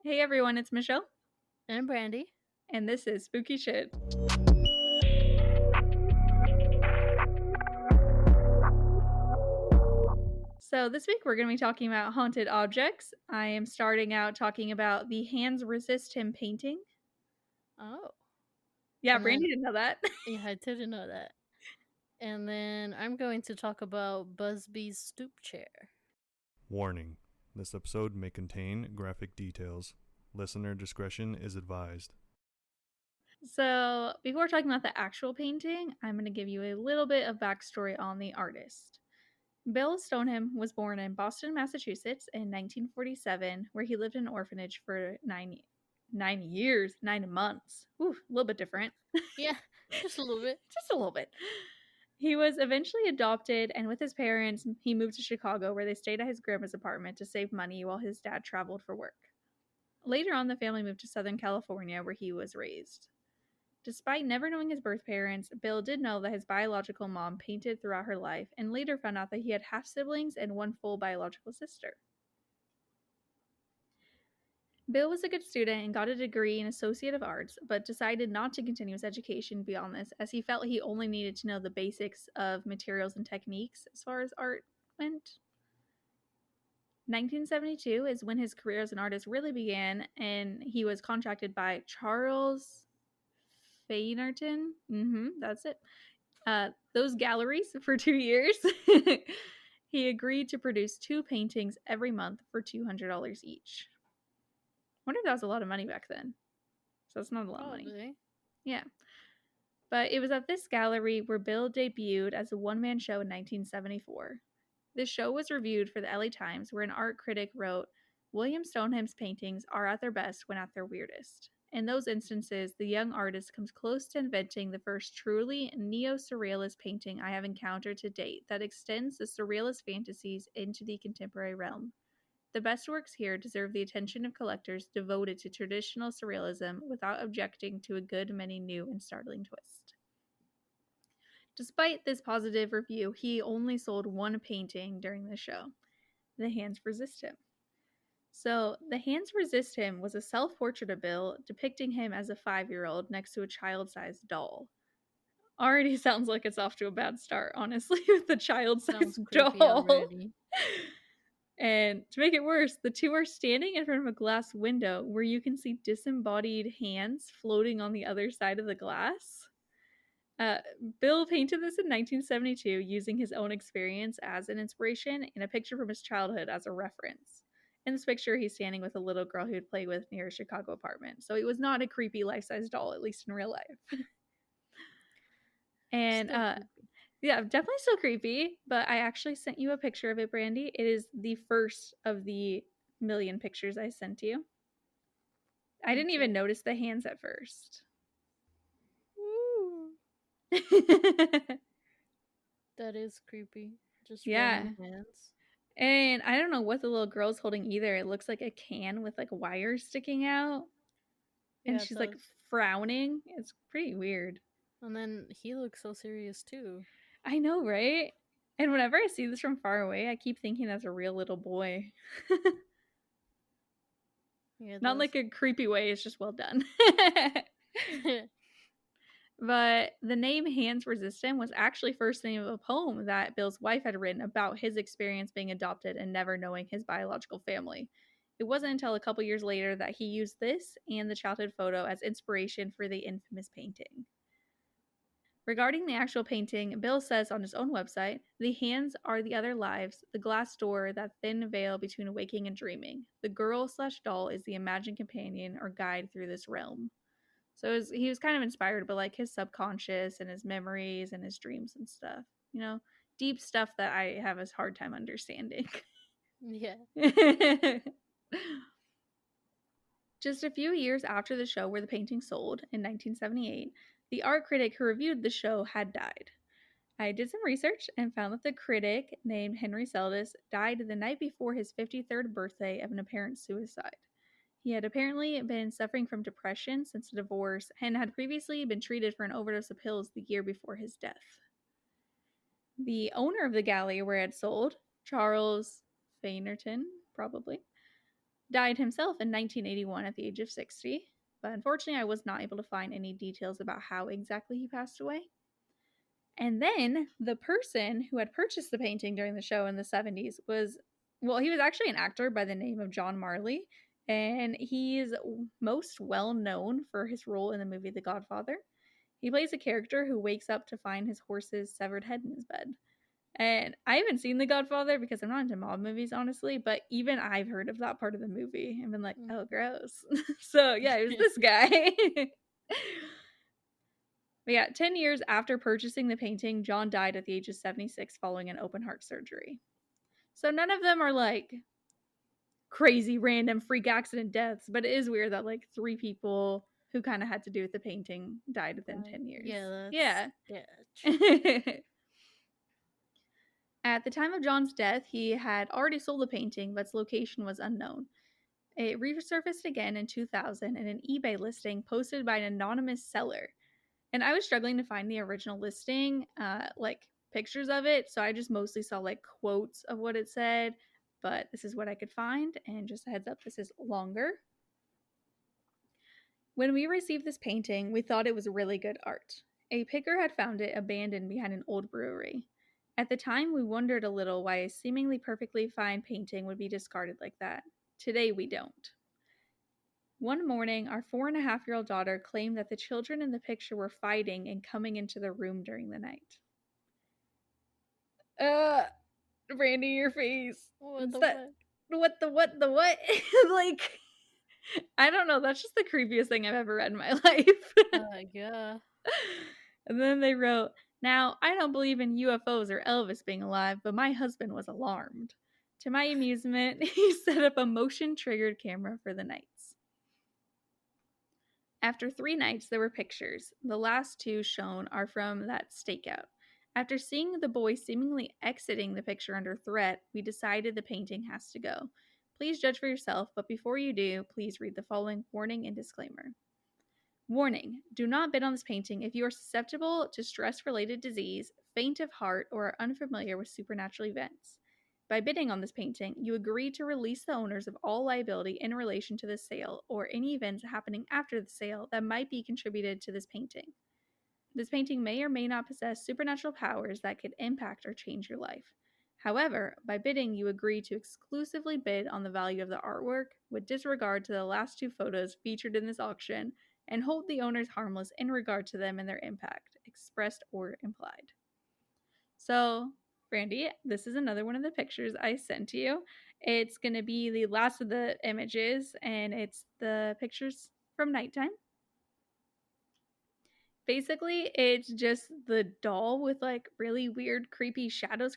Hey everyone, it's Michelle, And Brandy. and this is Spooky Shit. So, this week we're going to be talking about haunted objects. I am starting out talking about the Hands Resist Him painting. Oh. Yeah, And then, Brandy didn't know that. yeah, I didn't know that. And then I'm going to talk about Busby's stoop chair. Warning: this episode may contain graphic details. Listener discretion is advised. So, before talking about the actual painting, I'm going to give you a little bit of backstory on the artist. Bill Stoneham was born in Boston, Massachusetts in 1947, where he lived in an orphanage for 9 years, 9 months. Ooh, a little bit different. Yeah, just a little bit. Just a little bit. He was eventually adopted, and with his parents, he moved to Chicago, where they stayed at his grandma's apartment to save money while his dad traveled for work. Later on, the family moved to Southern California, where he was raised. Despite never knowing his birth parents, Bill did know that his biological mom painted throughout her life, and later found out that he had half siblings and one full biological sister. Bill was a good student and got a degree in Associate of Arts, but decided not to continue his education beyond this, as he felt he only needed to know the basics of materials and techniques as far as art went. 1972 is when his career as an artist really began, and he was contracted by Charles Fainerton. That's it. Those galleries for 2 years. He agreed to produce 2 paintings every month for $200 each. I wonder if that was a lot of money back then. So that's not a lot of money. Yeah. But it was at this gallery where Bill debuted as a one-man show in 1974. This show was reviewed for the LA Times, where an art critic wrote, "William Stoneham's paintings are at their best when at their weirdest. In those instances, the young artist comes close to inventing the first truly neo-surrealist painting I have encountered to date that extends the surrealist fantasies into the contemporary realm. The best works here deserve the attention of collectors devoted to traditional surrealism without objecting to a good many new and startling twists." Despite this positive review, he only sold 1 painting during the show. The Hands Resist Him. So, The Hands Resist Him was a self-portrait of Bill depicting him as a 5-year-old next to a child-sized doll. Already sounds like it's off to a bad start, honestly, with the child-sized doll. Already. And to make it worse, the two are standing in front of a glass window where you can see disembodied hands floating on the other side of the glass. Bill painted this in 1972 using his own experience as an inspiration and a picture from his childhood as a reference. In this picture, he's standing with a little girl he would play with near a Chicago apartment. So it was not a creepy life-size doll, at least in real life. And yeah, definitely still creepy, but I actually sent you a picture of it, Brandy. It is the first of the million pictures I sent you. I didn't even notice the hands at first. Ooh. That is creepy. Just random hands. And I don't know what the little girl's holding either. It looks like a can with like wires sticking out. And Yeah, she's like frowning. It's pretty weird. And then he looks so serious too. I know, right? And whenever I see this from far away, I keep thinking that's a real little boy. Yeah, Not like a creepy way, it's just well done. But the name Hands Resist Him was actually first the name of a poem that Bill's wife had written about his experience being adopted and never knowing his biological family. It wasn't until a couple years later that he used this and the childhood photo as inspiration for the infamous painting. Regarding the actual painting, Bill says on his own website, "The hands are the other lives, the glass door, that thin veil between waking and dreaming. The girl/doll is the imagined companion or guide through this realm." So he was kind of inspired by like his subconscious and his memories and his dreams and stuff. You know, deep stuff that I have a hard time understanding. Yeah. Just a few years after the show where the painting sold, in 1978, the art critic who reviewed the show had died. I did some research and found that the critic, named Henry Seldis, died the night before his 53rd birthday of an apparent suicide. He had apparently been suffering from depression since a divorce and had previously been treated for an overdose of pills the year before his death. The owner of the gallery where it sold, Charles Fainerton, probably, died himself in 1981 at the age of 60, but unfortunately I was not able to find any details about how exactly he passed away. And then the person who had purchased the painting during the show in the 70s was, well, he was actually an actor by the name of John Marley, and he's most well known for his role in the movie The Godfather. He plays a character who wakes up to find his horse's severed head in his bed. And I haven't seen The Godfather because I'm not into mob movies, honestly, but even I've heard of that part of the movie and been like, oh, gross. So, yeah, it was this guy. But yeah, 10 years after purchasing the painting, John died at the age of 76 following an open heart surgery. So none of them are like crazy, random, freak accident deaths, but it is weird that like 3 people who kind of had to do with the painting died within 10 years. Yeah, that's yeah. At the time of John's death, he had already sold the painting, but its location was unknown. It resurfaced again in 2000 in an eBay listing posted by an anonymous seller. And I was struggling to find the original listing, like pictures of it, so I just mostly saw like quotes of what it said, but this is what I could find, and just a heads up, this is longer. When we received this painting, we thought it was really good art. A picker had found it abandoned behind an old brewery. At the time, we wondered a little why a seemingly perfectly fine painting would be discarded like that. Today, we don't. One morning, our 4.5-year-old daughter claimed that the children in the picture were fighting and coming into the room during the night. Brandy, your face. What the what? Like, I don't know. That's just the creepiest thing I've ever read in my life. Yeah. And then they wrote, now, I don't believe in UFOs or Elvis being alive, but my husband was alarmed. To my amusement, he set up a motion-triggered camera for the nights. After 3 nights, there were pictures. The last 2 shown are from that stakeout. After seeing the boy seemingly exiting the picture under threat, we decided the painting has to go. Please judge for yourself, but before you do, please read the following warning and disclaimer. Warning, do not bid on this painting if you are susceptible to stress-related disease, faint of heart, or are unfamiliar with supernatural events. By bidding on this painting, you agree to release the owners of all liability in relation to the sale or any events happening after the sale that might be contributed to this painting. This painting may or may not possess supernatural powers that could impact or change your life. However, by bidding, you agree to exclusively bid on the value of the artwork with disregard to the last 2 photos featured in this auction and hold the owners harmless in regard to them and their impact, expressed or implied. So, Brandy, this is another one of the pictures I sent to you. It's going to be the last of the images, and it's the pictures from nighttime. Basically, it's just the doll with like really weird, creepy shadows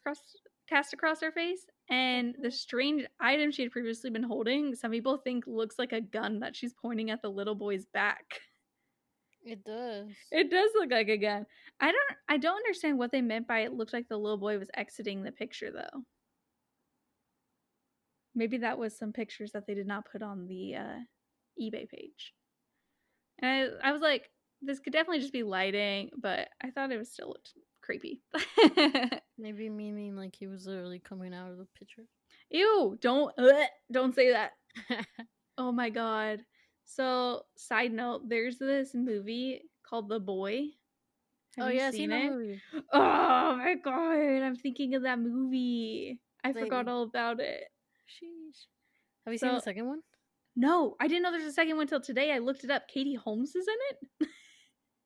cast across her face, and the strange item she had previously been holding, some people think looks like a gun that she's pointing at the little boy's back. It does. It does look like a gun. I don't understand what they meant by it looked like the little boy was exiting the picture, though. Maybe that was some pictures that they did not put on the eBay page. And I was like, this could definitely just be lighting, but I thought it was still looked creepy. Maybe meaning like he was literally coming out of the picture. Ew, don't say that. Oh my god. So, side note, there's this movie called The Boy. Have you I've seen that movie. Oh my god, I'm thinking of that movie. I forgot all about it. Sheesh. Have you seen the second one? No, I didn't know there's a second one till today. I looked it up. Katie Holmes is in it?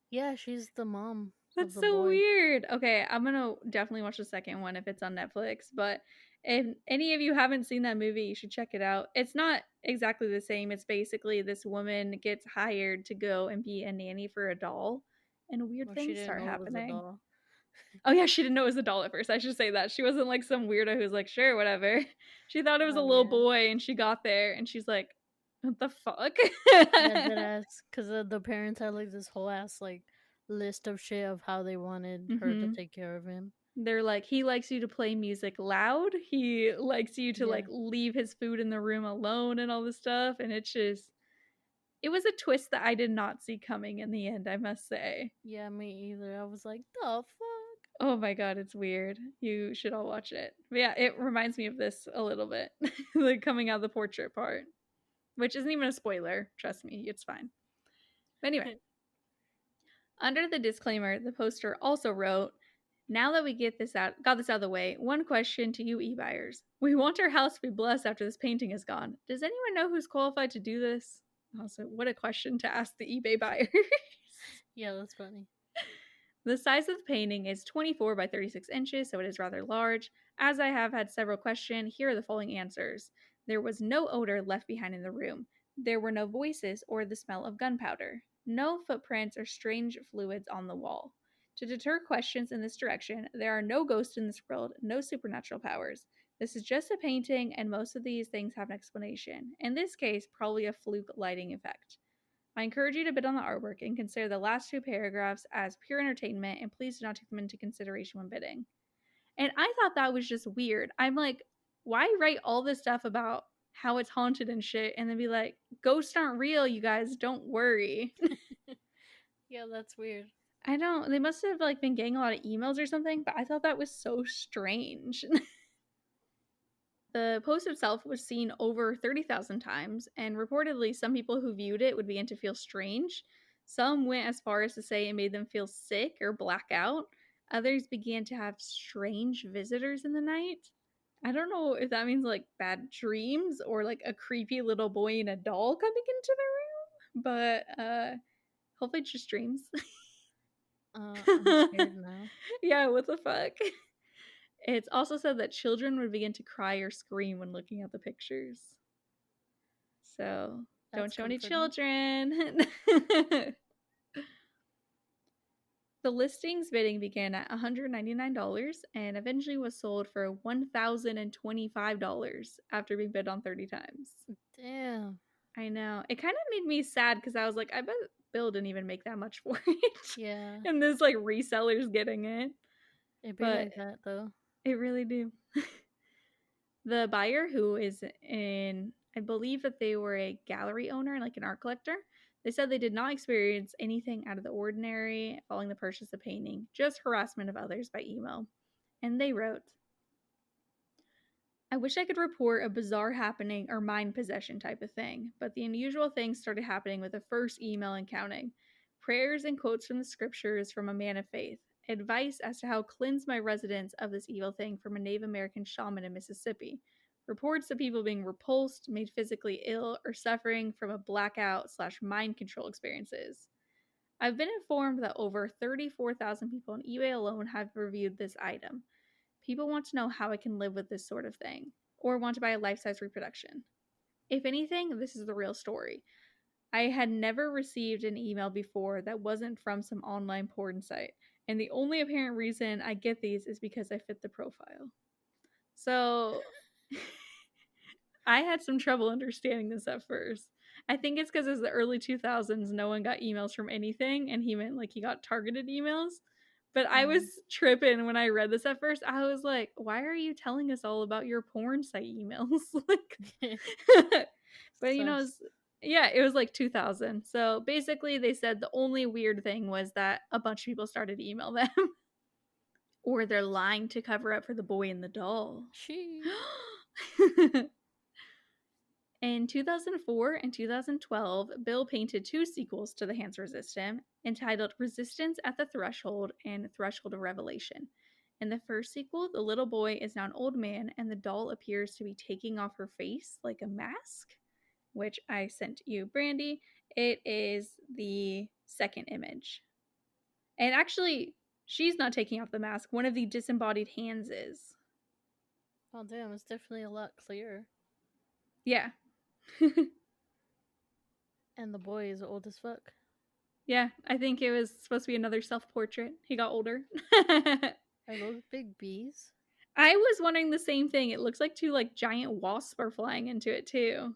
Yeah, she's the mom. That's so weird. Okay, I'm gonna definitely watch the second one if it's on Netflix. But if any of you haven't seen that movie, you should check it out. It's not exactly the same. It's basically this woman gets hired to go and be a nanny for a doll, and weird things start happening. Oh yeah, she didn't know it was a doll at first. I should say that. She wasn't like some weirdo who's like, sure, whatever. She thought it was a little boy, and she got there, and she's like, what the fuck? Because the parents had like this whole ass like list of shit of how they wanted her to take care of him. They're like, he likes you to play music loud. He likes you to like leave his food in the room alone and all this stuff. And it's just, it was a twist that I did not see coming in the end, I must say. Yeah, me either. I was like, the fuck? Oh my god, it's weird. You should all watch it. But yeah, it reminds me of this a little bit. Like coming out of the portrait part. which isn't even a spoiler. Trust me, it's fine. But anyway, under the disclaimer, the poster also wrote, now that we got this out of the way, one question to you e-buyers. We want our house to be blessed after this painting is gone. Does anyone know who's qualified to do this? Also, what a question to ask the eBay buyers. Yeah, that's funny. The size of the painting is 24 by 36 inches, so it is rather large. As I have had several questions, here are the following answers. There was no odor left behind in the room. There were no voices or the smell of gunpowder. No footprints or strange fluids on the wall. To deter questions in this direction, there are no ghosts in this world, no supernatural powers. This is just a painting, and most of these things have an explanation. In this case, probably a fluke lighting effect. I encourage you to bid on the artwork and consider the last two paragraphs as pure entertainment, and please do not take them into consideration when bidding. And I thought that was just weird. I'm like, why write all this stuff about how it's haunted and shit and then be like, ghosts aren't real, you guys, don't worry. Yeah, that's weird. I don't, they must have like been getting a lot of emails or something, but I thought that was so strange. The post itself was seen over 30,000 times, and reportedly some people who viewed it would begin to feel strange. Some went as far as to say it made them feel sick or black out. Others began to have strange visitors in the night. I don't know if that means like bad dreams or like a creepy little boy and a doll coming into the room, but hopefully it's just dreams. I'm scared now. Yeah, what the fuck? It's also said that children would begin to cry or scream when looking at the pictures. So, don't show any children. The listings bidding began at $199 and eventually was sold for $1,025 after being bid on 30 times. Damn. I know. It kind of made me sad because I was like, I bet Bill didn't even make that much for it. Yeah. And this like resellers getting it. It'd be like that though. It really do. The buyer, who is in, I believe that they were a gallery owner, like an art collector, they said they did not experience anything out of the ordinary following the purchase of painting, just harassment of others by email. And they wrote, I wish I could report a bizarre happening or mind possession type of thing, but the unusual things started happening with the first email and counting. Prayers and quotes from the scriptures from a man of faith. Advice as to how to cleanse my residence of this evil thing from a Native American shaman in Mississippi. Reports of people being repulsed, made physically ill, or suffering from a blackout/mind control experiences. I've been informed that over 34,000 people on eBay alone have reviewed this item. People want to know how I can live with this sort of thing, or want to buy a life-size reproduction. If anything, this is the real story. I had never received an email before that wasn't from some online porn site, and the only apparent reason I get these is because I fit the profile. So, I had some trouble understanding this at first. I think it's because it's the early 2000s, no one got emails from anything, and he meant like he got targeted emails. But I was tripping when I read this at first. I was like, why are you telling us all about your porn site emails? Like, but you know, it was like 2000. So basically they said the only weird thing was that a bunch of people started to email them. Or they're lying to cover up for the boy and the doll. In 2004 and 2012, Bill painted two sequels to The Hands Resistant, entitled Resistance at the Threshold and Threshold of Revelation. In the first sequel, the little boy is now an old man, and the doll appears to be taking off her face like a mask, which I sent you, Brandy. It is the second image. And actually, she's not taking off the mask. One of the disembodied hands is. Oh, damn. It's definitely a lot clearer. Yeah. And the boy is old as fuck. Yeah, I think it was supposed to be another self-portrait. He got older. Are those big bees? I was wondering the same thing. It looks like two like giant wasps are flying into it too.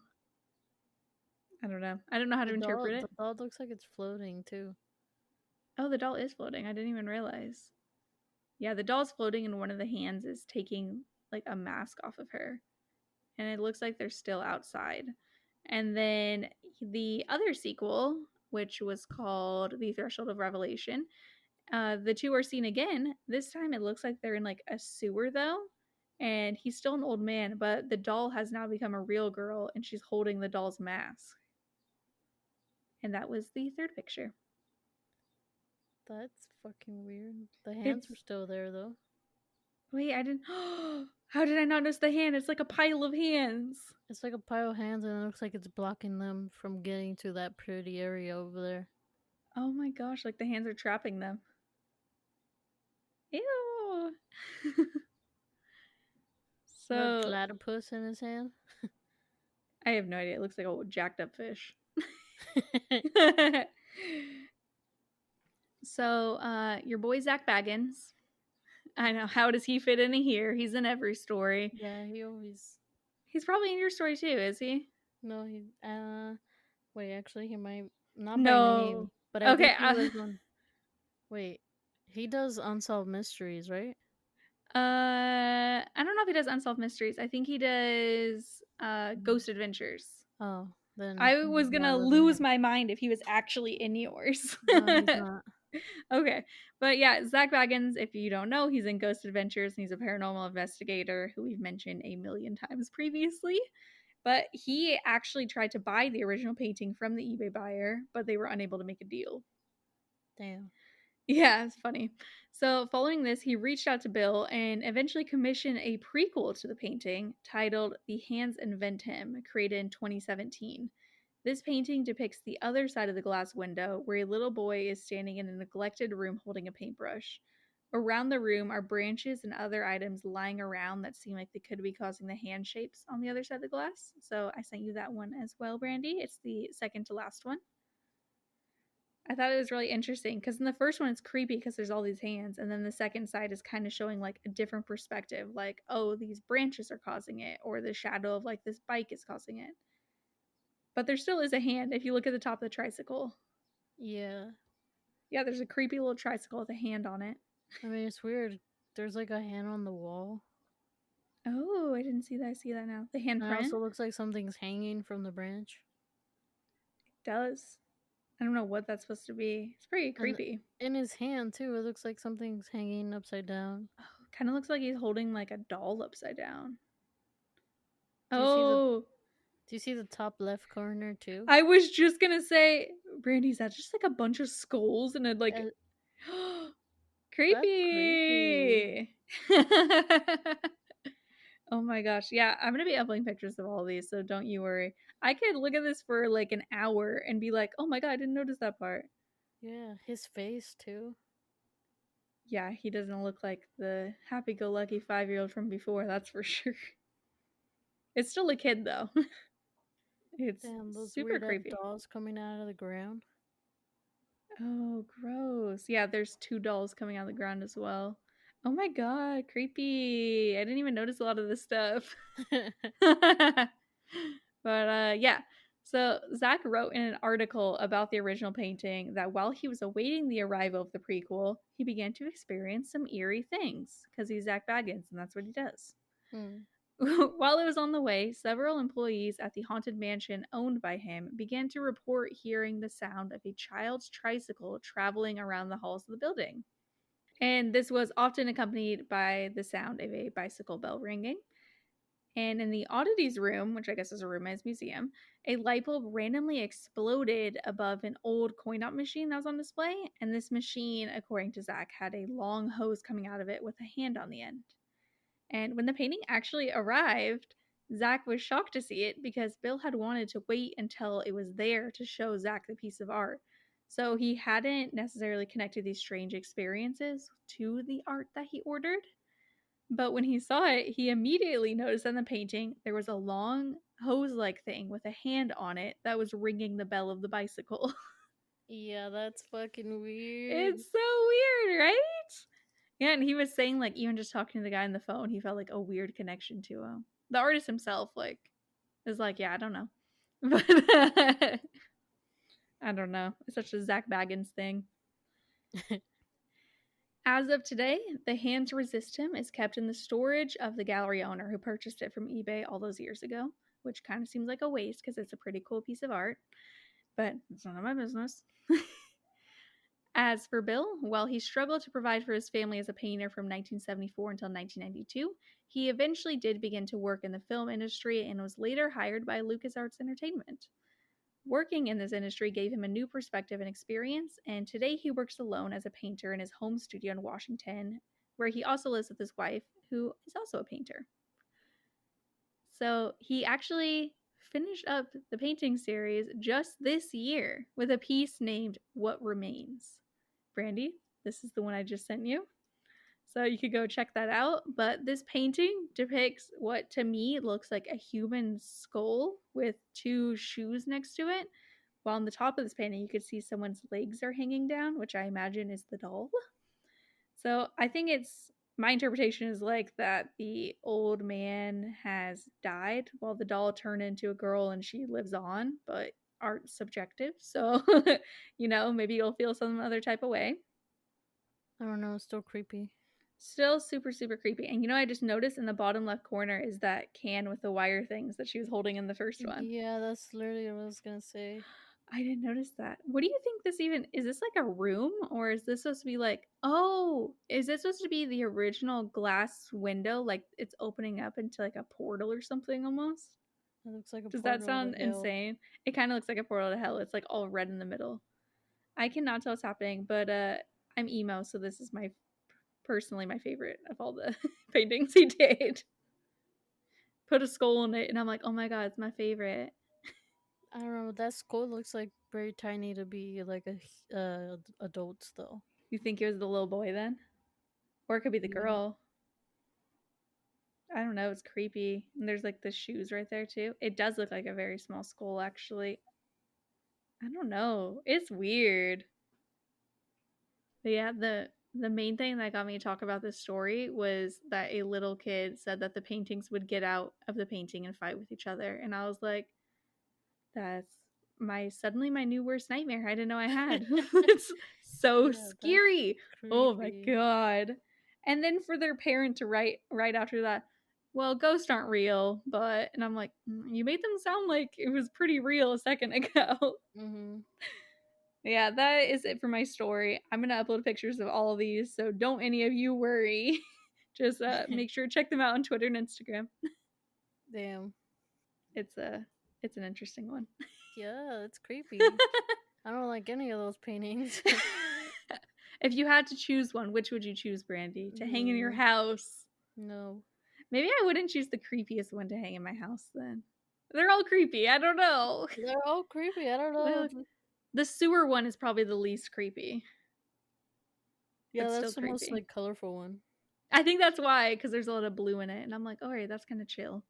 I don't know. I don't know how to interpret it. The doll looks like it's floating too. Oh, the doll is floating. I didn't even realize. Yeah, the doll's floating and one of the hands is taking like a mask off of her. And it looks like they're still outside. And then the other sequel, which was called The Threshold of Revelation, the two are seen again. This time it looks like they're in like a sewer though. And he's still an old man, but the doll has now become a real girl, and she's holding the doll's mask. And that was the third picture. That's fucking weird. The hands were still there, though. Wait, I didn't... How did I not notice the hand? It's like a pile of hands. It's like a pile of hands, and it looks like it's blocking them from getting to that pretty area over there. Oh my gosh, like the hands are trapping them. Ew. So... A platypus in his hand? I have no idea. It looks like a jacked up fish. So, your boy Zach Baggins. I know. How does he fit in here? He's in every story. Yeah, he always... He's probably in your story too, is he? No, he... Wait, actually, he might... Not by name, but I Okay. think he was on... Wait, he does Unsolved Mysteries, right? I don't know if he does Unsolved Mysteries. I think he does Ghost Adventures. Oh, then... I was gonna lose my mind if he was actually in yours. No, he's not. Okay. But yeah, Zach Baggins, if you don't know, he's in Ghost Adventures, and he's a paranormal investigator who we've mentioned a million times previously. But he actually tried to buy the original painting from the eBay buyer, but they were unable to make a deal. Damn. Yeah, it's funny. So following this, he reached out to Bill and eventually commissioned a prequel to the painting titled The Hands Invent Him, created in 2017. This painting depicts the other side of the glass window, where a little boy is standing in a neglected room holding a paintbrush. Around the room are branches and other items lying around that seem like they could be causing the hand shapes on the other side of the glass. So I sent you that one as well, Brandy. It's the second to last one. I thought it was really interesting because in the first one it's creepy because there's all these hands, and then the second side is kind of showing like a different perspective, like, oh, these branches are causing it, or the shadow of like this bike is causing it. But there still is a hand if you look at the top of the tricycle. Yeah. Yeah, there's a creepy little tricycle with a hand on it. I mean, it's weird. There's like a hand on the wall. Oh, I didn't see that. I see that now. The handprint. It also looks like something's hanging from the branch. It does. I don't know what that's supposed to be. It's pretty creepy. And in his hand, too, it looks like something's hanging upside down. Oh, kind of looks like he's holding like a doll upside down. Do you see the top left corner, too? I was just going to say, Brandy, is that just like a bunch of skulls and it like... creepy! Oh my gosh. Yeah, I'm going to be uploading pictures of all these, so don't you worry. I could look at this for like an hour and be like, oh my god, I didn't notice that part. Yeah, his face too. Yeah, he doesn't look like the happy-go-lucky 5-year-old from before, that's for sure. It's still a kid, though. It's those super weird creepy. Dolls coming out of the ground. Oh, gross. Yeah, there's 2 dolls coming out of the ground as well. Oh my god, creepy. I didn't even notice a lot of this stuff. But yeah. So Zach wrote in an article about the original painting that while he was awaiting the arrival of the prequel, he began to experience some eerie things because he's Zach Baggins and that's what he does. While it was on the way, several employees at the haunted mansion owned by him began to report hearing the sound of a child's tricycle traveling around the halls of the building. And this was often accompanied by the sound of a bicycle bell ringing. And in the oddities room, which I guess is a room at his museum, a light bulb randomly exploded above an old coin-op machine that was on display. And this machine, according to Zach, had a long hose coming out of it with a hand on the end. And when the painting actually arrived, Zach was shocked to see it because Bill had wanted to wait until it was there to show Zach the piece of art. So he hadn't necessarily connected these strange experiences to the art that he ordered. But when he saw it, he immediately noticed in the painting there was a long hose-like thing with a hand on it that was ringing the bell of the bicycle. Yeah, that's fucking weird. It's so weird, right? Yeah, and he was saying, like, even just talking to the guy on the phone, he felt like a weird connection to him. The artist himself, like, is like, yeah, I don't know. But I don't know. It's such a Zach Baggins thing. As of today, the hand to resist him is kept in the storage of the gallery owner who purchased it from eBay all those years ago, which kind of seems like a waste because it's a pretty cool piece of art. But it's none of my business. As for Bill, while he struggled to provide for his family as a painter from 1974 until 1992, he eventually did begin to work in the film industry and was later hired by LucasArts Entertainment. Working in this industry gave him a new perspective and experience, and today he works alone as a painter in his home studio in Washington, where he also lives with his wife, who is also a painter. So he actually finished up the painting series just this year with a piece named What Remains. Brandy, this is the one I just sent you. So you could go check that out. But this painting depicts what to me looks like a human skull with two shoes next to it. While on the top of this painting, you could see someone's legs are hanging down, which I imagine is the doll. So I think my interpretation is like that the old man has died while the doll turned into a girl and she lives on, but art's subjective. So, maybe you'll feel some other type of way. I don't know, it's still creepy. Still super, super creepy. And I just noticed in the bottom left corner is that can with the wire things that she was holding in the first one. Yeah, that's literally what I was gonna say. I didn't notice that. What do you think is this like a room, or is this supposed to be like, is this supposed to be the original glass window? Like it's opening up into like a portal or something almost? It looks like a Does portal that sound to hell. insane? It kind of looks like a portal to hell. It's like all red in the middle. I cannot tell what's happening, but I'm emo, so this is personally my favorite of all the paintings he did. Put a skull in it, and I'm like, oh my god, it's my favorite. I don't know. That skull looks like very tiny to be like a adult though. You think it was the little boy then? Or it could be the girl. I don't know. It's creepy. And there's like the shoes right there too. It does look like a very small skull, actually. I don't know. It's weird. But yeah, the main thing that got me to talk about this story was that a little kid said that the paintings would get out of the painting and fight with each other. And I was like, that's suddenly my new worst nightmare I didn't know I had. It's so scary. Oh my god. And then for their parent to write right after that, well, ghosts aren't real, and I'm like, you made them sound like it was pretty real a second ago. Yeah, that is it for my story. I'm gonna upload pictures of all of these, so don't any of you worry. Just make sure to check them out on Twitter and Instagram. Damn. It's an interesting one. Yeah, it's creepy. I don't like any of those paintings. If you had to choose one, which would you choose, Brandy? To hang in your house? No. Maybe I wouldn't choose the creepiest one to hang in my house then. They're all creepy. I don't know. They're all creepy. I don't know. The sewer one is probably the least creepy. Yeah, that's the most like colorful one. I think that's why, because there's a lot of blue in it, and I'm like, alright, that's kind of chill.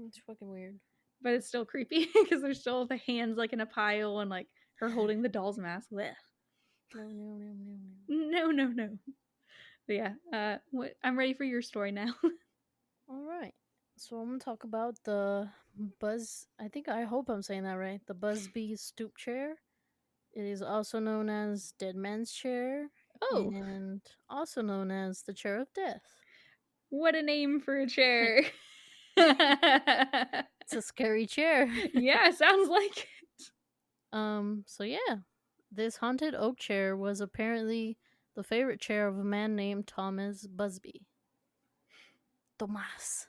It's fucking weird. But it's still creepy because there's still the hands like in a pile and like her holding the doll's mask. Blech. No. But yeah, I'm ready for your story now. All right. So I'm gonna talk about the I hope I'm saying that right. The Busby stoop chair. It is also known as Dead Man's Chair. Oh. And also known as the Chair of Death. What a name for a chair. It's a scary chair. Yeah, sounds like it. So yeah. This haunted oak chair was apparently the favorite chair of a man named Thomas Busby. Thomas.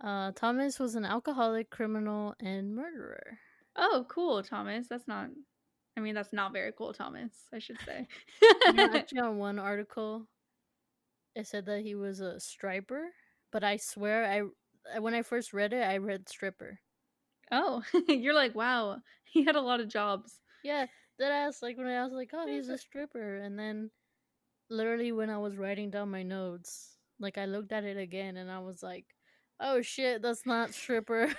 Thomas was an alcoholic, criminal, and murderer. Oh, cool, Thomas. That's not very cool, Thomas, I should say. Actually, on one article, it said that he was a striper, but I swear, when I first read it, I read stripper. Oh, you're like, wow, he had a lot of jobs. Yeah, that ass, like, when I was like, oh, he's a stripper, and then literally when I was writing down my notes, like, I looked at it again, and I was like, oh shit, that's not stripper.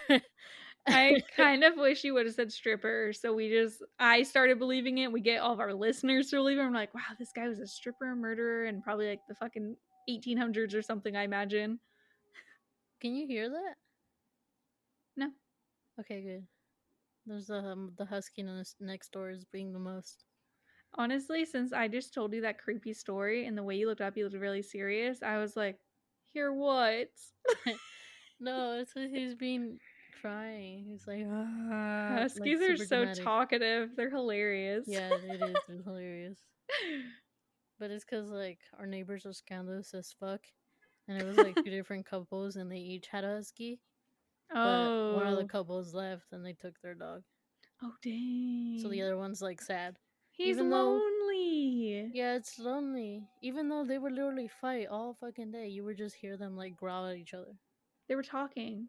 I kind of wish you would have said stripper, so I started believing it. We get all of our listeners to believe it. I'm like, wow, this guy was a stripper, murderer, and probably like the fucking 1800s or something, I imagine. Can you hear that? No. Okay, good. There's the husky next door is being the most. Honestly, since I just told you that creepy story and the way you looked up, you looked really serious. I was like, hear what? No, it's because he's being crying. He's like, Huskies like are super so dramatic. talkative. They're hilarious. Yeah, it is. It's hilarious. But it's because, like, our neighbors are scandalous as fuck. And it was, like, two different couples, and they each had a husky. But one of the Oh. couples left, and they took their dog. Oh, dang. So the other one's, like, sad. He's even though- lonely. Yeah, it's lonely. Even though they would literally fight all fucking day, you would just hear them, like, growl at each other. They were talking.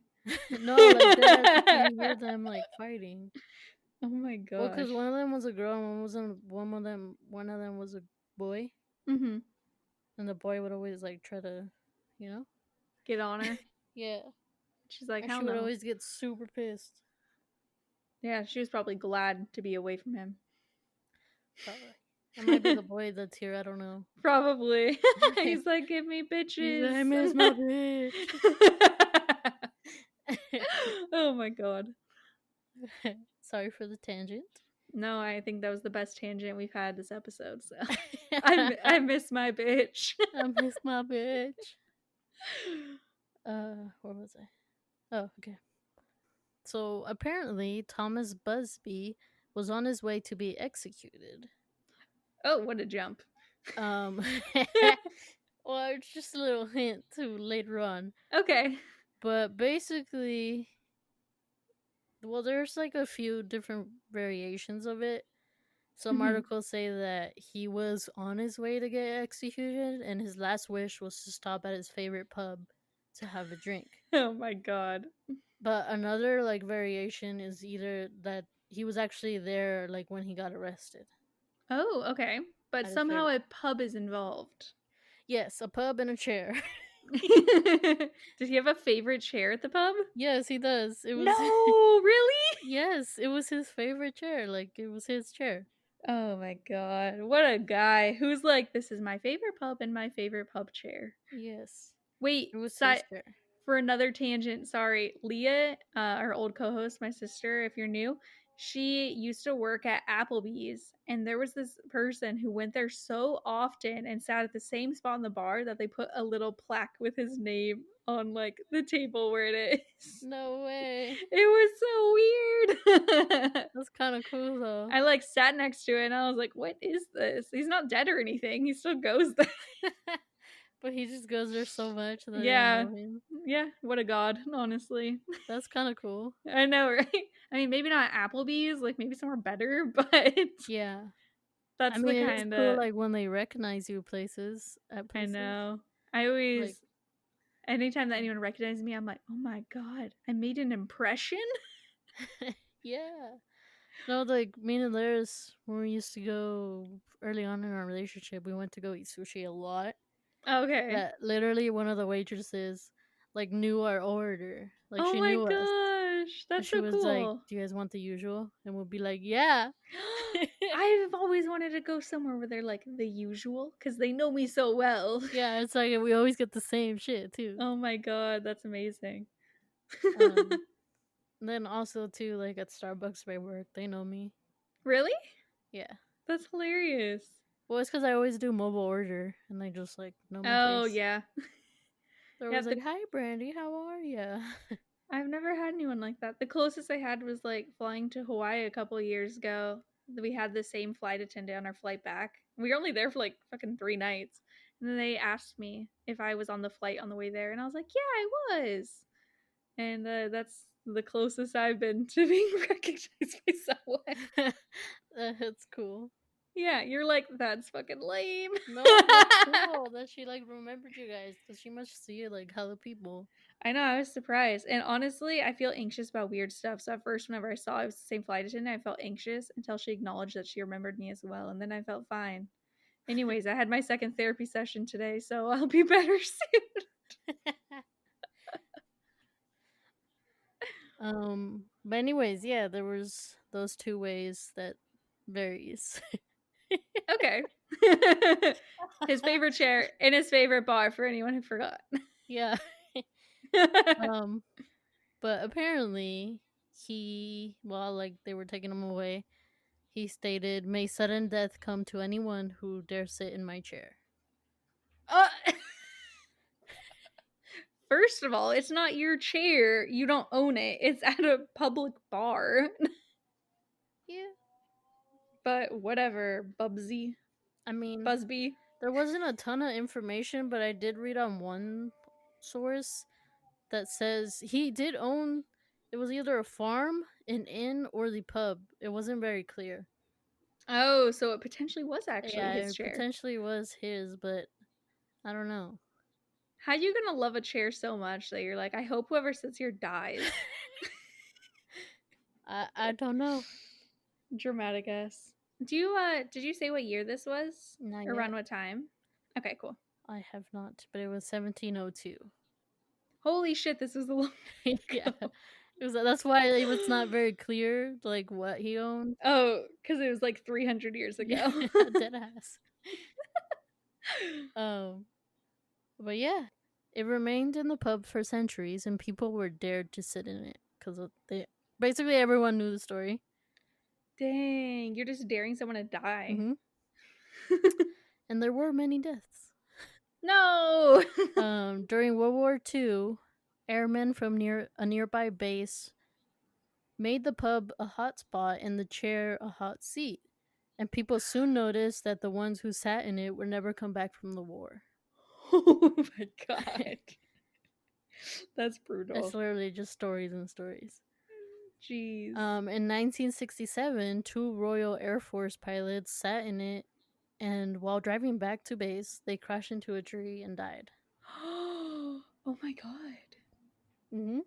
No, like, you can hear them, like, fighting. Oh my gosh. Well, because one of them was a girl, and one of them was a boy. Mm-hmm. And the boy would always, like, try to, you know? Get on her. Yeah. She's like, And hell she would no. always get super pissed. Yeah, she was probably glad to be away from him. Probably. It might be the boy that's here, I don't know. Probably. He's like, give me bitches. He's like, I miss my bitch. Oh my god. Sorry for the tangent. No, I think that was the best tangent we've had this episode. So I miss my bitch. I miss my bitch. Where was I? Oh, okay. So apparently Thomas Busby was on his way to be executed. Oh, what a jump. Well, it's just a little hint to later on. Okay. But basically, well, there's like a few different variations of it. Some articles say that he was on his way to get executed, and his last wish was to stop at his favorite pub to have a drink. Oh my god. But another like variation is either that he was actually there like when he got arrested. Oh, okay. But At his somehow favorite- a pub is involved. Yes, a pub and a chair. Did he have a favorite chair at the pub? Yes, he does. It was No, really? Yes, it was his favorite chair. Like it was his chair. Oh my god. What a guy. Who's like, this is my favorite pub and my favorite pub chair. Yes, Wait, it was his chair. for another tangent, sorry. Leah, our old co-host, my sister, if you're new, she used to work at Applebee's, and there was this person who went there so often and sat at the same spot in the bar that they put a little plaque with his name on like the table where it is. No way. It was so weird. That's kind of cool though. I like sat next to it and I was like, what is this? He's not dead or anything. He still goes there. But he just goes there so much that Yeah. I know him. Yeah, what a god, honestly. That's kind of cool. I know, right? I mean, maybe not Applebee's, like maybe somewhere better, but Yeah. that's I mean, the it's kind cool, of. like when they recognize you places at I places. know. I always, Like- anytime that anyone recognizes me, I'm like, oh my god, I made an impression. Yeah. No, like me and Laris, when we used to go early on in our relationship, we went to go eat sushi a lot. Okay. That literally one of the waitresses like knew our order. Like Oh she my knew us. gosh, And that's she so was cool. like, "Do you guys want the usual?" And we'll be like, "Yeah." I've always wanted to go somewhere where they're like the usual because they know me so well. Yeah, it's like we always get the same shit too. Oh my god, that's amazing. And then also too, like at Starbucks by work, they know me. Really? Yeah. That's hilarious. Well, it's because I always do mobile order, and they just like know my Oh face. yeah. They're Yeah, always like, "Hi, Brandy, how are ya?" I've never had anyone like that. The closest I had was like flying to Hawaii a couple of years ago. We had the same flight attendant on our flight back. We were only there for like fucking 3 nights. And then they asked me if I was on the flight on the way there. And I was like, yeah, I was. And that's the closest I've been to being recognized by someone. That's cool. Yeah, you're like, that's fucking lame. No, that's cool that she like remembered you guys because she must see like hella people. I know, I was surprised. And honestly, I feel anxious about weird stuff. So at first, whenever I saw it was the same flight attendant, I felt anxious until she acknowledged that she remembered me as well. And then I felt fine. Anyways, I had my second therapy session today, so I'll be better soon. But anyways, yeah, there was those two ways that varies. Okay. His favorite chair and his favorite bar for anyone who forgot. Yeah. But apparently while like they were taking him away, he stated, "May sudden death come to anyone who dare sit in my chair." First of all, it's not your chair. You don't own it. It's at a public bar. Yeah. But whatever, Bubsy. I mean, Busby. there wasn't a ton of information, but I did read on one source that says he did own, it was either a farm, an inn, or the pub. It wasn't very clear. Oh, so it potentially was actually Yeah, his it chair. potentially was his, but I don't know. How you gonna love a chair so much that you're like, I hope whoever sits here dies? I don't know. Dramatic ass. Did you say what year this was? Not Around yet. what time? Okay, cool. I have not, but it was 1702. Holy shit, this was the long Yeah. That's why it was not very clear, like, what he owned. Oh, because it was like 300 years ago. Yeah, dead ass. But yeah, it remained in the pub for centuries, and people were dared to sit in it because basically everyone knew the story. Dang, you're just daring someone to die. Mm-hmm. And there were many deaths. No. During World War II, airmen from a nearby base made the pub a hot spot and the chair a hot seat. And people soon noticed that the ones who sat in it would never come back from the war. Oh my god. That's brutal. It's literally just stories and stories. Jeez. In 1967, 2 Royal Air Force pilots sat in it, and while driving back to base, they crashed into a tree and died. Oh my god. Mm-hmm.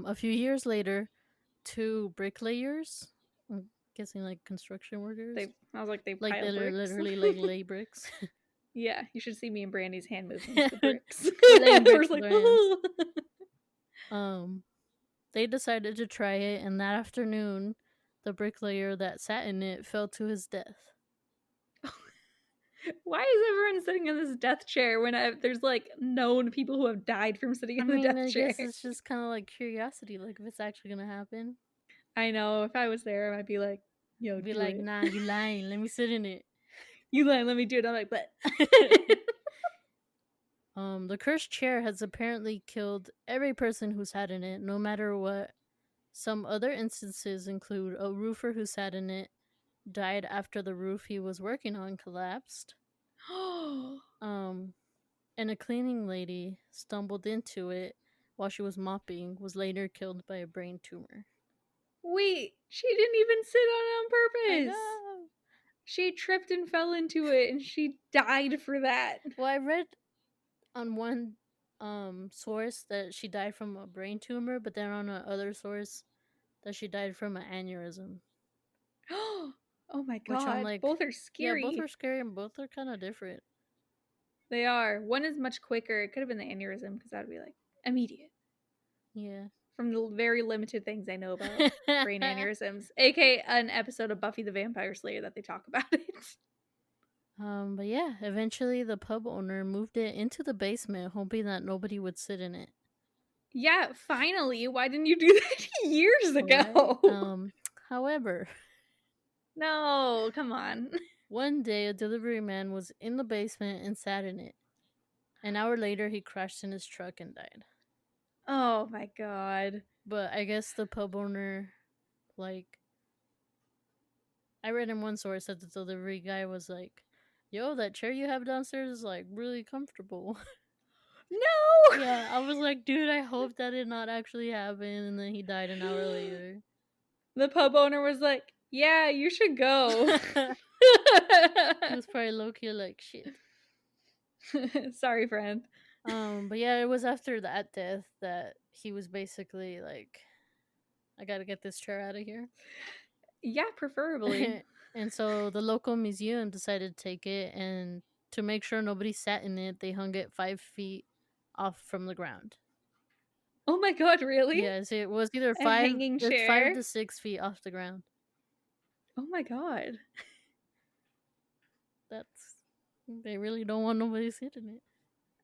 A few years later, 2 bricklayers, I'm guessing like construction workers. I was like, they like pile they're bricks. literally like lay bricks. Yeah, you should see me and Brandy's hand movements. The bricks. Laying bricks We're with like, our hands. They decided to try it, and that afternoon, the bricklayer that sat in it fell to his death. why is everyone sitting in this death chair when there's like known people who have died from sitting in the death I chair? guess it's just kind of like curiosity, like if it's actually gonna happen. I know, if I was there, I'd be like, yo, Be do like, it. nah, you lying. Let me sit in it. You lying, let me do it. I'm like, but. The cursed chair has apparently killed every person who sat in it, no matter what. Some other instances include a roofer who sat in it died after the roof he was working on collapsed. And a cleaning lady stumbled into it while she was mopping, was later killed by a brain tumor. Wait, she didn't even sit on it on purpose. I know. She tripped and fell into it, and she died for that. Well, I read on one source that she died from a brain tumor, but then on another source that she died from an aneurysm. Oh my god! Which I'm like, both are scary. Yeah, both are scary, and both are kind of different. They are. One is much quicker. It could have been the aneurysm because that would be like immediate. Yeah. From the very limited things I know about brain aneurysms, aka an episode of Buffy the Vampire Slayer that they talk about it. But yeah, eventually the pub owner moved it into the basement, hoping that nobody would sit in it. Yeah, finally. Why didn't you do that years ago? Right? However, no, come on. One day, a delivery man was in the basement and sat in it. An hour later, he crashed in his truck and died. Oh my god. But I guess the pub owner, like, I read in one source that the delivery guy was like, yo, that chair you have downstairs is, like, really comfortable. No! Yeah, I was like, dude, I hope that did not actually happen. And then he died an hour later. The pub owner was like, yeah, you should go. He was probably low-key like, shit. Sorry, friend. But yeah, it was after that death that he was basically like, I gotta get this chair out of here. Yeah, preferably. And so the local museum decided to take it, and to make sure nobody sat in it, they hung it 5 feet off from the ground. Oh my god, really? Yes, it was either A hanging chair? 5 to 6 feet off the ground. Oh my god. They really don't want nobody sitting in it.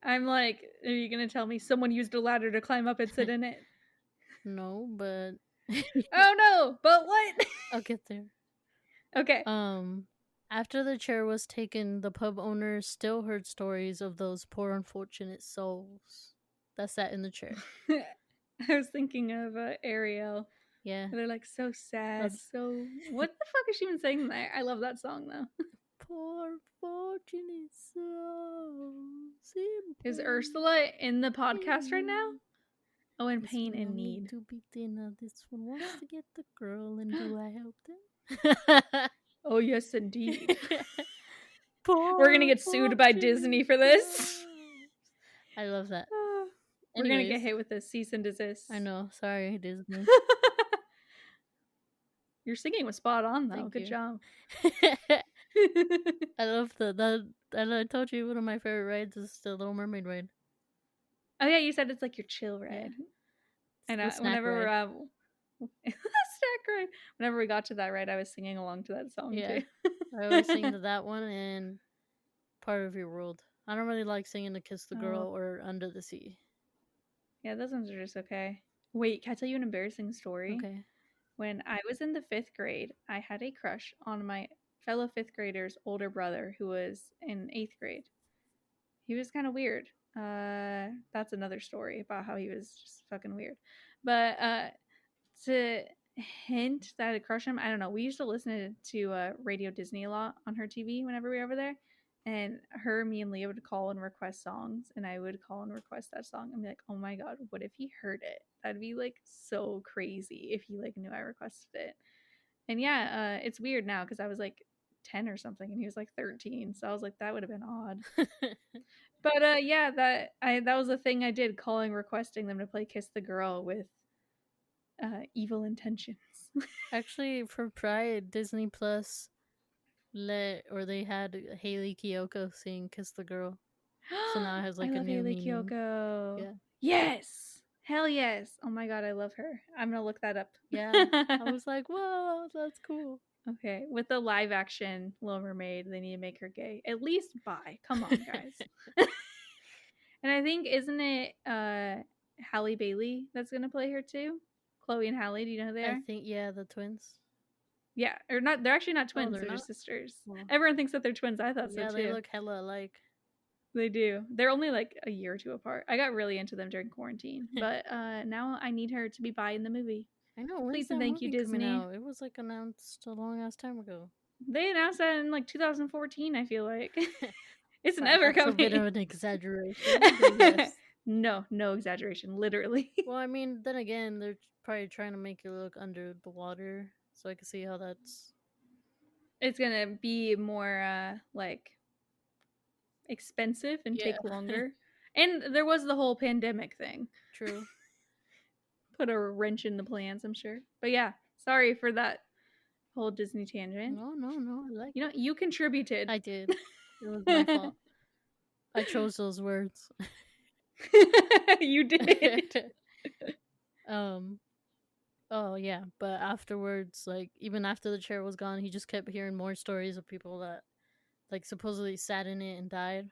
I'm like, are you gonna tell me someone used a ladder to climb up and sit in it? No, but oh no, but what? I'll get there. Okay. After the chair was taken, the pub owner still heard stories of those poor unfortunate souls that sat in the chair. I was thinking of Ariel. Yeah. They're like so sad. That's- So what the fuck is she even saying there? I love that song though. Poor fortunate souls in Is pain Ursula in the podcast right now? and Oh, in this pain one and I need. to be thinner. This one wants to get the girl, and do I help them? Oh yes, indeed. Poor We're gonna get sued by Disney for this. souls. I love that. We're gonna get Anyways, hit with a cease and desist. I know. Sorry, Disney. Your singing was spot on though. Thank Good you. job. I love that. And I told you one of my favorite rides is the Little Mermaid ride. Oh yeah, you said it's like your chill Yeah. ride. It's And the snack whenever ride. snack ride. Whenever we got to that ride, I was singing along to that song Yeah. too. I always sing to that one and Part of Your World. I don't really like singing to Kiss the Girl or Under the Sea. Yeah, those ones are just okay. Wait, can I tell you an embarrassing story? Okay. When I was in the 5th grade, I had a crush on my fellow 5th grader's older brother who was in 8th grade. He was kind of weird. That's another story about how he was just fucking weird. But to hint that I had a crush on him, I don't know. We used to listen to Radio Disney a lot on her TV whenever we were over there. And me and Leah would call and request songs, and I would call and request that song and be like, oh my god, what if he heard it? That'd be like so crazy if he like knew I requested it. And yeah, it's weird now because I was like 10 or something and he was like 13, so I was like, that would have been odd. But yeah, that was the thing I did, calling, requesting them to play Kiss the Girl with evil intentions. Actually, for Pride, Disney Plus they had Hayley Kiyoko sing Kiss the Girl. So now it has like I a love new Hayley meaning. Kiyoko. Yeah. Yes. Hell yes. Oh my god, I love her. I'm gonna look that up. Yeah. I was like, whoa, that's cool. Okay. With the live action Little Mermaid, they need to make her gay. At least bi. Come on, guys. And I think, isn't it Halle Bailey that's gonna play her too? Chloe and Halle, do you know who they are? I think, yeah, the twins. Yeah, or not. They're actually not twins. they're They're not? just sisters. Well, Everyone thinks that they're twins. I thought yeah, so too. they look hella alike. They do. They're only like a year or two apart. I got really into them during quarantine, but now I need her to be bi in the movie. I know. When's Please that and thank you, movie coming Disney. out? It was like announced a long ass time ago. They announced that in like 2014. I feel like it's But never that's coming. a bit of an exaggeration. But yes. No exaggeration. Literally. Well, I mean, then again, they're probably trying to make it look under the water, so I can see how that's. It's gonna be more like expensive and take longer. And there was the whole pandemic thing. True. Put a wrench in the plans, I'm sure. But yeah, sorry for that whole Disney tangent. No. I like You know, you contributed. I did. It was my fault. I chose those words. You did. Oh yeah, but afterwards, like even after the chair was gone, he just kept hearing more stories of people that like supposedly sat in it and died.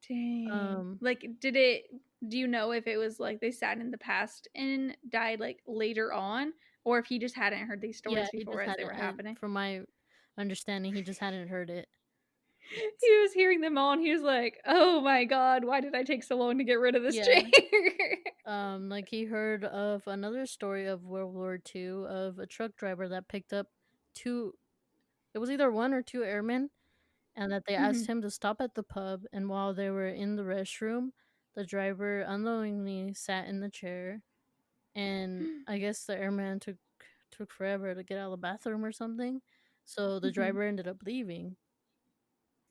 Dang. Like, do you know if it was like they sat in the past and died like later on, or if he just hadn't heard these stories before as they were happening? From my understanding, he just hadn't heard it. He was hearing them all and he was like, oh my god, why did I take so long to get rid of this chair? Like he heard of another story of World War II of a truck driver that picked up it was either 1 or 2 airmen, and that they asked him to stop at the pub, and while they were in the restroom, the driver unknowingly sat in the chair, and I guess the airman took forever to get out of the bathroom or something, so the driver ended up leaving.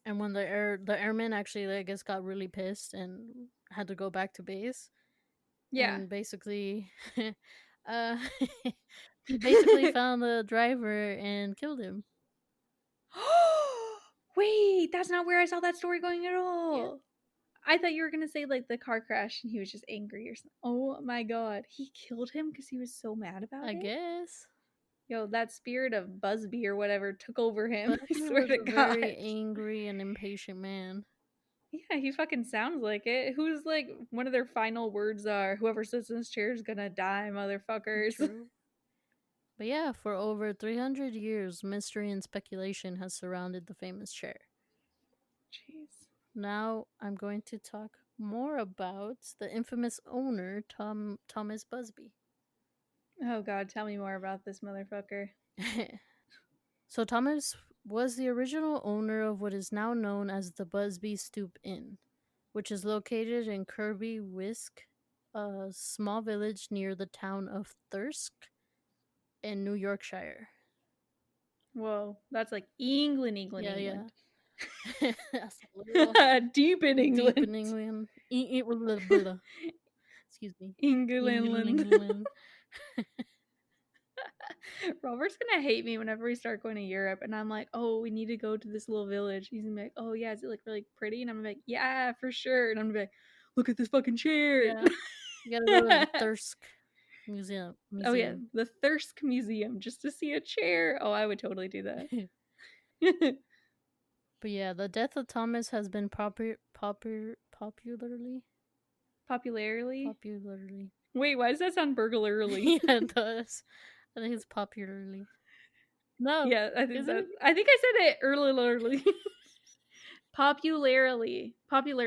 And when the airman actually, I guess, got really pissed and had to go back to base. Yeah. And basically, he basically found the driver and killed him. Wait, that's not where I saw that story going at all. Yeah. I thought you were going to say like the car crash and he was just angry or something. Oh my god. He killed him because he was so mad about it? I guess. Yo, that spirit of Busby or whatever took over him. But I swear to God. Very angry and impatient man. Yeah, he fucking sounds like it. Who's like, one of their final words are, whoever sits in this chair is gonna die, motherfuckers. True. But yeah, for over 300 years, mystery and speculation has surrounded the famous chair. Jeez. Now I'm going to talk more about the infamous owner, Thomas Busby. Oh God, tell me more about this motherfucker. So Thomas was the original owner of what is now known as the Busby Stoop Inn, which is located in Kirby Wisk, a small village near the town of Thirsk in New Yorkshire. Whoa, that's like England. Yeah. England. That's a little Deep in England. deep in England. Excuse me. England. England. Robert's gonna hate me whenever we start going to Europe, and I'm like, "Oh, we need to go to this little village." He's gonna be like, "Oh yeah, is it like really pretty?" And I'm like, "Yeah, for sure." And I'm gonna be like, "Look at this fucking chair." Yeah. You gotta go to the Thirsk Museum. Oh yeah, the Thirsk Museum just to see a chair. Oh, I would totally do that. But yeah, the death of Thomas has been popularly. Popularly? Popularly. Wait, why does that sound burglarly? Yeah, it does. I think it's popularly. No. Yeah, I think is that. it? I think I said it early. Popularly. Why did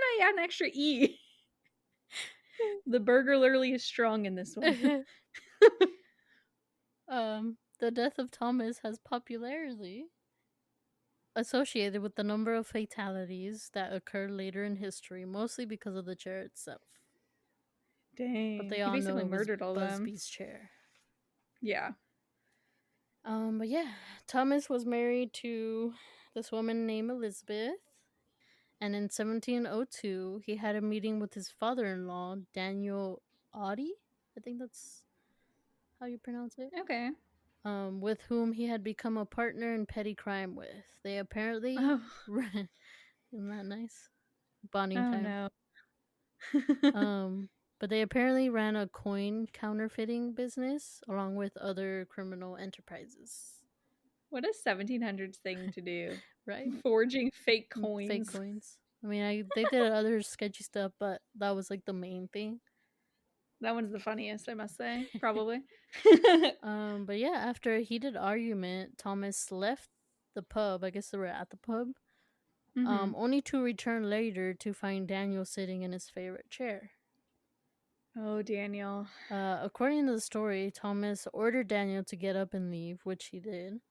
I add an extra E? The burglarly is strong in this one. The death of Thomas has popularly associated with the number of fatalities that occurred later in history, mostly because of the chair itself. Dang. But they He all basically know it was murdered all them. Busby's chair. Yeah. But yeah, Thomas was married to this woman named Elizabeth. And in 1702, he had a meeting with his father-in-law, Daniel Audie. I think that's how you pronounce it. Okay. With whom he had become a partner in petty crime with. They apparently... Oh, Isn't that nice? Bonding oh time. no. But they apparently ran a coin counterfeiting business along with other criminal enterprises. What a 1700s thing to do. Right? Forging fake coins. Fake coins. I mean, they did other sketchy stuff, but that was like the main thing. That one's the funniest, I must say. Probably. But yeah, after a heated argument, Thomas left the pub. I guess they were at the pub. Mm-hmm. Only to return later to find Daniel sitting in his favorite chair. Oh, Daniel. According to the story, Thomas ordered Daniel to get up and leave, which he did.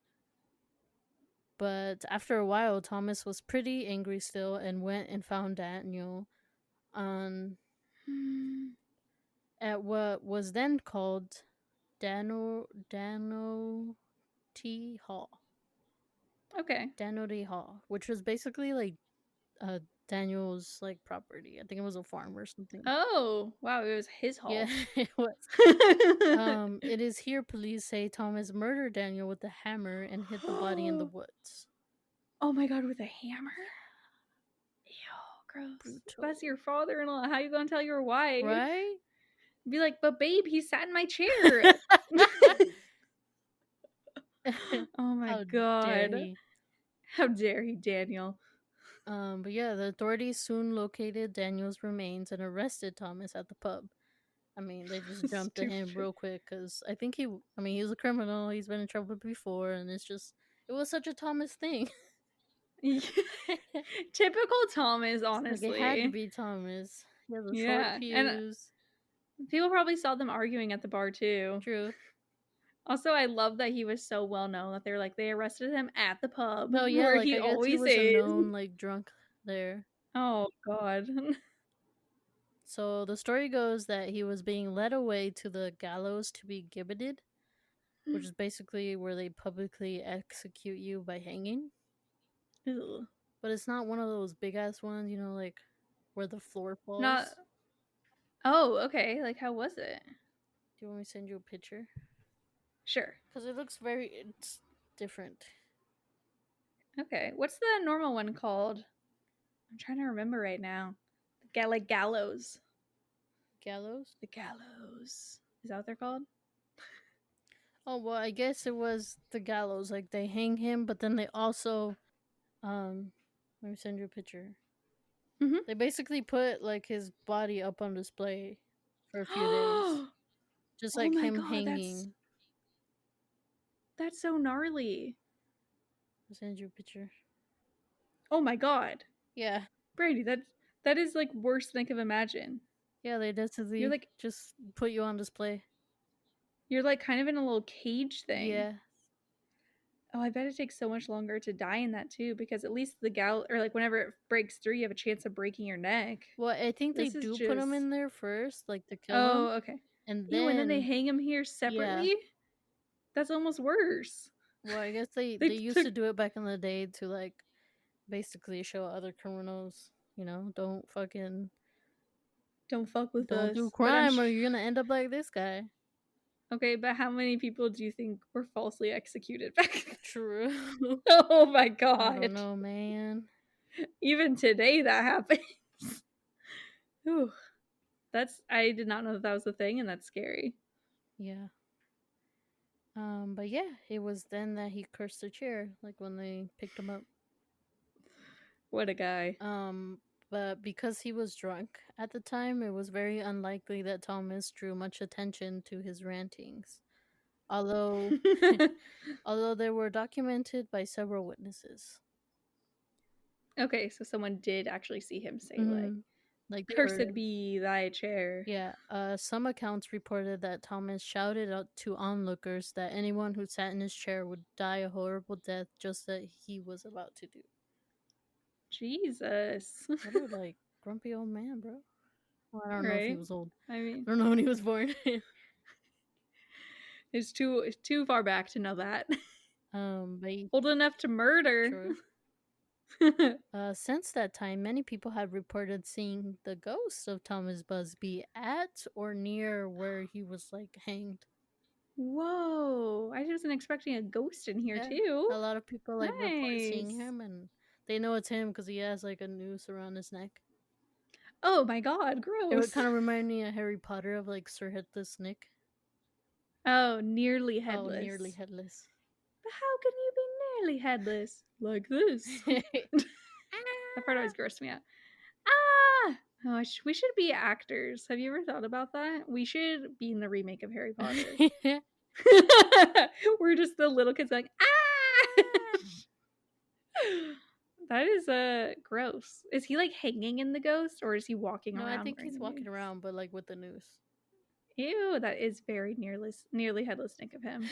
But after a while, Thomas was pretty angry still and went and found Daniel at what was then called Dano T Hall. Okay. Dano T Hall, which was basically like Daniel's like property. I think it was a farm or something. Oh, wow, it was his hall. Yeah, it was. It is here police say Thomas murdered Daniel with a hammer and hid the body in the woods. Oh my god, with a hammer? Ew, gross. Brutal. That's your father-in-law. How you gonna tell your wife? Right? Be like, but babe, he sat in my chair. Oh my How god. dare he. How dare he, Daniel? But yeah, the authorities soon located Daniel's remains and arrested Thomas at the pub. I mean, they just jumped to him real quick because I think he was a criminal. He's been in trouble before, and it was such a Thomas thing. Typical Thomas, honestly. Like, it had to be Thomas. He has a short fuse. And people probably saw them arguing at the bar too. True. Also, I love that he was so well known that they're like they arrested him at the pub. No, yeah, where like, he I guess always he was is. a known like drunk there. Oh god. So the story goes that he was being led away to the gallows to be gibbeted, which is basically where they publicly execute you by hanging. Ew. But it's not one of those big ass ones, you know, like where the floor falls. Not. Oh, okay. Like, how was it? Do you want me to send you a picture? Sure. Because it's different. Okay. What's the normal one called? I'm trying to remember right now. Like gallows. Gallows? The gallows. Is that what they're called? Oh, well, I guess it was the gallows. Like, they hang him, but then they also, let me send you a picture. Mm-hmm. They basically put, like, his body up on display for a few days. just Oh like my him god, hanging. that's so gnarly. I'll send you a picture. Oh my god. Yeah. Brady, that is like worse than I could imagine. Yeah, they definitely like- just put you on display. You're like kind of in a little cage thing. Yeah. Oh, I bet it takes so much longer to die in that too, because at least the or like whenever it breaks through, you have a chance of breaking your neck. Well, I think This they is do put him just- in there first, like to kill Oh, him, okay. and Ew, and then they then hang him here separately? That's almost worse. well, I guess they They used to do it back in the day to like basically show other criminals, don't fucking Don't fuck with don't us. do But I'm crime or you're gonna end up like this guy. Okay, but how many people do you think were falsely executed back then? True. Oh my god. I don't know, man. Even today that happens. Ooh. I did not know that was a thing, and that's scary. Yeah. But yeah, it was then that he cursed the chair, like when they picked him up. What a guy. But because he was drunk at the time, it was very unlikely that Thomas drew much attention to his rantings. Although they were documented by several witnesses. Okay, so someone did actually see him say like "Cursed be thy chair." Yeah, some accounts reported that Thomas shouted out to onlookers that anyone who sat in his chair would die a horrible death, just that he was about to do. Jesus. What a like grumpy old man, bro. Well, I don't know if he Right? was old. I mean, I don't know when he was born. it's too far back to know that. But Old enough to murder. True. Since that time, many people have reported seeing the ghost of Thomas Busby at or near where he was like hanged. Whoa! I wasn't expecting a ghost in here too. A lot of people like report seeing Nice. him, and they know it's him because he has like a noose around his neck. Oh my god, gross! It would kind of remind me of Harry Potter, of like Sir Headless Nick. Oh, nearly headless. Oh, nearly headless. But how can you be nearly headless? Like this. That part always grossed me out. Ah! Oh, we should be actors. Have you ever thought about that? We should be in the remake of Harry Potter. We're just the little kids like, ah! That is gross. Is he like hanging in the ghost, or is he walking around? No, I think he's wearing a walking noose? around, but like with the noose. Ew, that is very nearly headless Nick of him.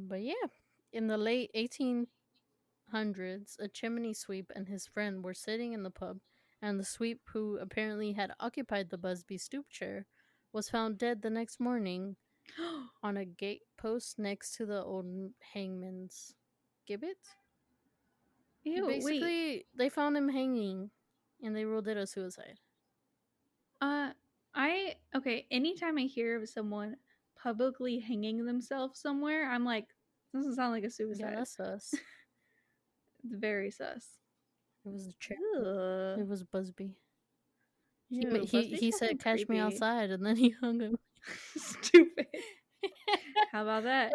But yeah, in the late 1800s, a chimney sweep and his friend were sitting in the pub, and the sweep, who apparently had occupied the Busby stoop chair, was found dead the next morning on a gate post next to the old hangman's gibbet. Ew, Basically, they found him hanging, and they ruled it a suicide. Anytime I hear of someone publicly hanging themselves somewhere, I'm like, this doesn't sound like a suicide. Yeah, that's sus. It's very sus. It was a chair. Ugh. It was Busby. Ew, He said, "Catch me outside," and then he hung him. Stupid. How about that?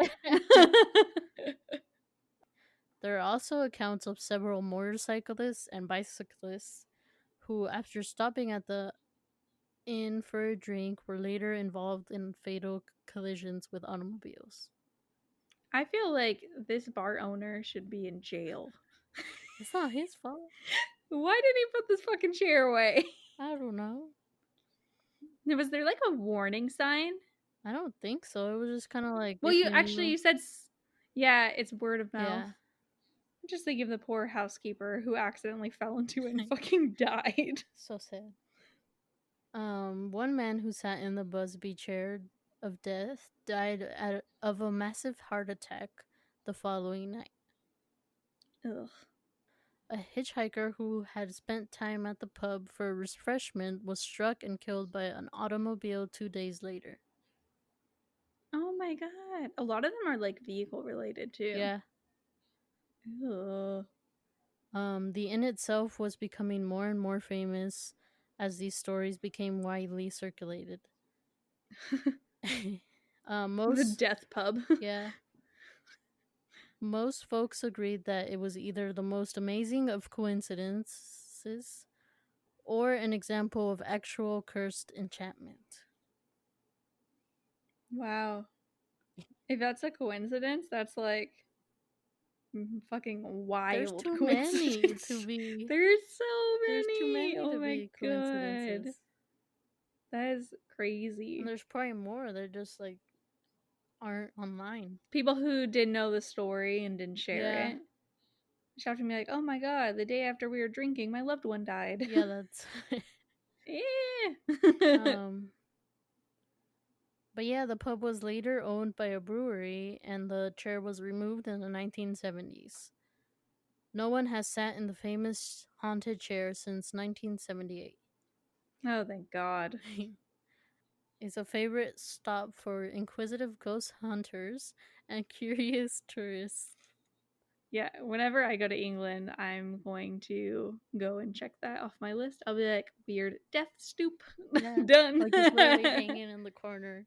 There are also accounts of several motorcyclists and bicyclists who, after stopping at the inn for a drink, were later involved in fatal collisions with automobiles. I feel like this bar owner should be in jail. It's not his fault. Why did he put this fucking chair away? I don't know. Was there like a warning sign? I don't think so. It was just kind of like. Well, you said, yeah, it's word of mouth. Yeah. I'm just thinking of the poor housekeeper who accidentally fell into it and fucking died. So sad. One man who sat in the Busby chair of death died of a massive heart attack the following night. Ugh. A hitchhiker who had spent time at the pub for refreshment was struck and killed by an automobile 2 days later. Oh my god. A lot of them are like vehicle related too. Yeah. Ugh. The inn itself was becoming more and more famous as these stories became widely circulated. The death pub. Yeah. Most folks agreed that it was either the most amazing of coincidences or an example of actual cursed enchantment. Wow. If that's a coincidence, that's like fucking There's wild too many coincidence. to be. There's so There's too many. many Oh to my be god. coincidences. That is crazy. And there's probably more. They're just like aren't online. People who didn't know the story and didn't share Yeah. it. Shout to me like, oh my god, the day after we were drinking, my loved one died. Yeah, that's Yeah. But yeah, the pub was later owned by a brewery and the chair was removed in the 1970s. No one has sat in the famous haunted chair since 1978. Oh, thank God. It's a favorite stop for inquisitive ghost hunters and curious tourists. Yeah, whenever I go to England, I'm going to go and check that off my list. I'll be like, weird death stoop. Yeah, Done. like it's literally hanging in the corner.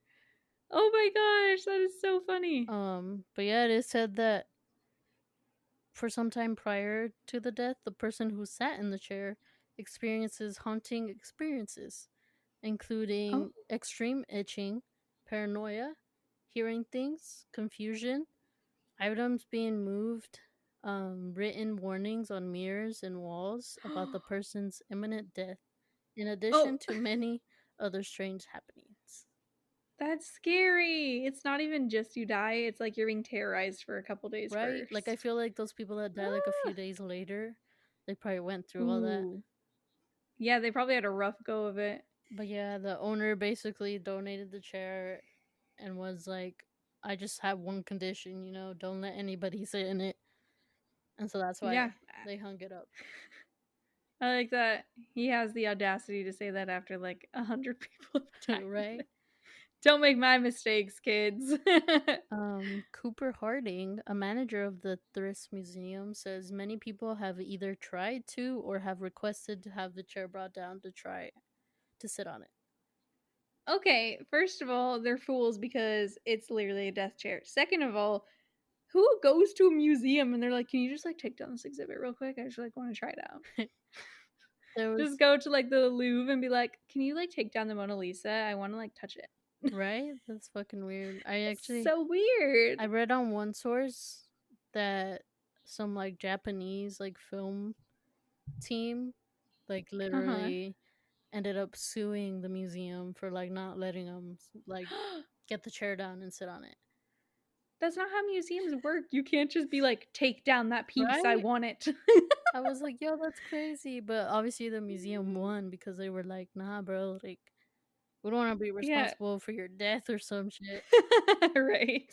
Oh my gosh, that is so funny. But yeah, it is said that for some time prior to the death, the person who sat in the chair experiences haunting experiences, including extreme itching, paranoia, hearing things, confusion, items being moved, written warnings on mirrors and walls about the person's imminent death, in addition to many other strange happenings. That's scary. It's not even just you die, it's like you're being terrorized for a couple days Right? first. Like, I feel like those people that die like a few days later, they probably went through all that. Ooh. Yeah, they probably had a rough go of it. But yeah, the owner basically donated the chair and was like, I just have one condition, you know, don't let anybody sit in it. And so that's why they hung it up. I like that he has the audacity to say that after like 100 people have died. Right? Don't make my mistakes, kids. Cooper Harding, a manager of the Thrift Museum, says many people have either tried to or have requested to have the chair brought down to try to sit on it. Okay, first of all, they're fools because it's literally a death chair. Second of all, who goes to a museum and they're like, can you just like take down this exhibit real quick? I just like want to try it out. Just go to like the Louvre and be like, can you like take down the Mona Lisa? I want to like touch it. Right? That's fucking weird. It's so weird. I read on one source that some like Japanese like film team like literally ended up suing the museum for like not letting them like get the chair down and sit on it. That's not how museums work. You can't just be like, take down that piece. Right? I want it. I was like, yo, that's crazy. But obviously the museum won because they were like, nah, bro, like, we don't want to be responsible for your death or some shit. Right.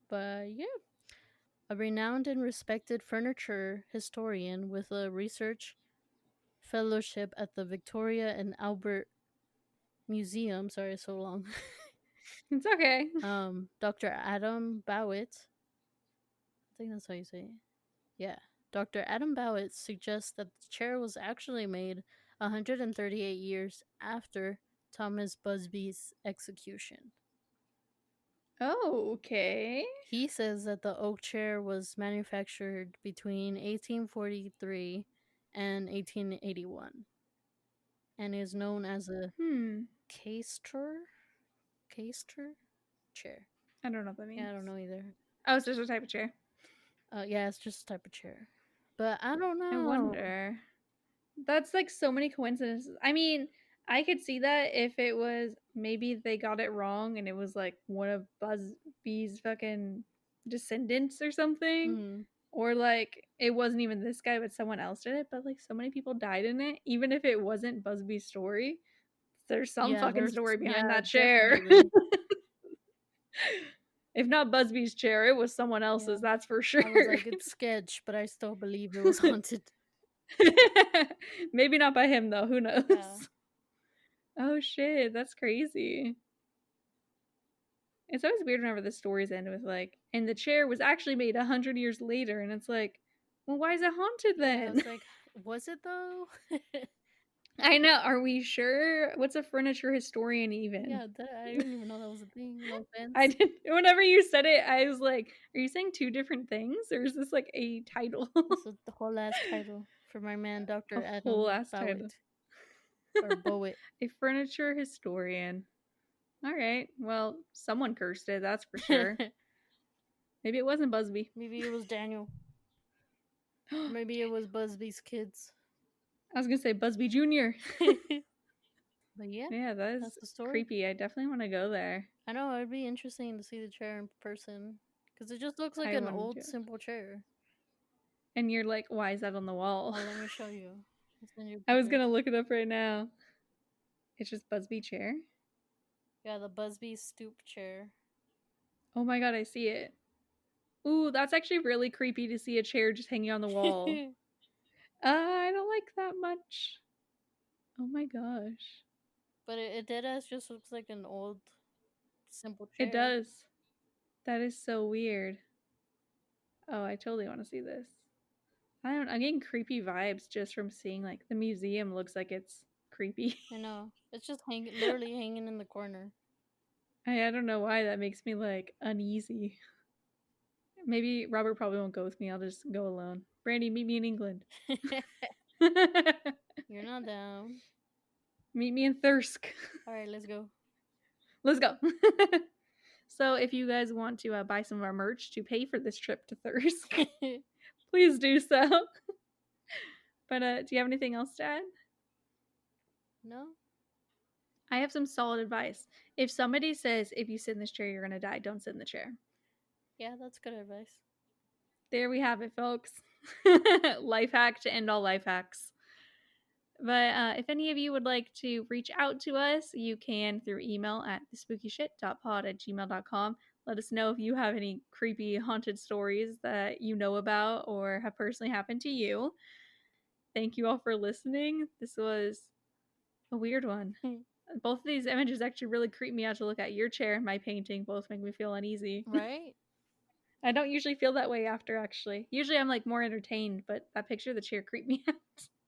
But yeah. A renowned and respected furniture historian with a research fellowship at the Victoria and Albert Museum. Sorry, so long. It's okay. Dr. Adam Bowett. I think that's how you say it. Yeah. Dr. Adam Bowett suggests that the chair was actually made 138 years after Thomas Busby's execution. Oh, okay. He says that the oak chair was manufactured between 1843 and 1881 and is known as a caster chair. I don't know what that means. Yeah, I don't know either. Oh, it's just a type of chair. Yeah, it's just a type of chair. But I don't know. I wonder. That's like so many coincidences. I mean, I could see that if it was maybe they got it wrong and it was like one of Busby's fucking descendants or something. Mm-hmm. Or like it wasn't even this guy, but someone else did it. But like so many people died in it, even if it wasn't Busby's story. There's some fucking story behind that chair. If not Busby's chair, it was someone else's, that's for sure. I was like, it's sketch, but I still believe it was haunted. Maybe not by him though, who knows? Yeah. Oh shit, that's crazy. It's always weird whenever the stories end with like, and the chair was actually made 100 years later, and it's like, well, why is it haunted then? Yeah, it's like, was it though? I know. Are we sure? What's a furniture historian even? Yeah, I didn't even know that was a thing. No offense. I didn't. Whenever you said it, I was like, "Are you saying two different things, or is this like a title?" This is the whole last title for my man, Dr. Adam whole ass Bowett. title. Or Bowett. A furniture historian. All right. Well, someone cursed it, that's for sure. Maybe it wasn't Busby. Maybe it was Daniel. Maybe it was Busby's kids. I was going to say Busby Jr. But yeah, Yeah, that's that's the story. creepy. I definitely want to go there. I know, it'd be interesting to see the chair in person. Because it just looks like I an wanna old, do it. simple chair. And you're like, why is that on the wall? Oh, let me show you. I'll send you I was pictures. going to look it up right now. It's just Busby chair. Yeah, the Busby stoop chair. Oh my god, I see it. Ooh, that's actually really creepy to see a chair just hanging on the wall. I don't like that much. Oh my gosh. But it deadass just looks like an old, simple chair. It does. That is so weird. Oh, I totally want to see this. I'm getting creepy vibes just from seeing, like, the museum looks like it's creepy. I know. It's just literally hanging in the corner. I don't know why that makes me, like, uneasy. Maybe Robert probably won't go with me. I'll just go alone. Brandy, meet me in England. You're not down. Meet me in Thirsk. Alright, let's go. Let's go. So if you guys want to buy some of our merch to pay for this trip to Thirsk, please do so. But do you have anything else to add? No? I have some solid advice. If somebody says, if you sit in this chair, you're going to die, don't sit in the chair. Yeah, that's good advice. There we have it, folks. Life hack to end all life hacks. But if any of you would like to reach out to us, you can through email at thespookyshit.pod@gmail.com. Let us know if you have any creepy haunted stories that you know about or have personally happened to you. Thank you all for listening. This was a weird one. Both of these images actually really creep me out to look at. Your chair and my painting both make me feel uneasy. Right? I don't usually feel that way after, actually. Usually I'm, like, more entertained, but that picture of the chair creeped me out.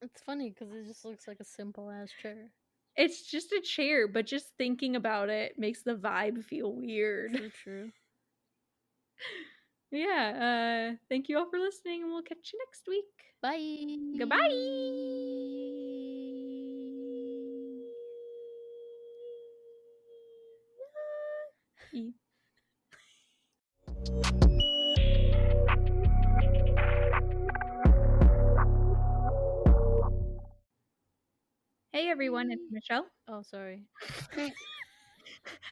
It's funny because it just looks like a simple ass chair. It's just a chair, but just thinking about it makes the vibe feel weird. True. Yeah, thank you all for listening, and we'll catch you next week. Bye. Goodbye. Hey everyone, it's Michelle. Oh, sorry.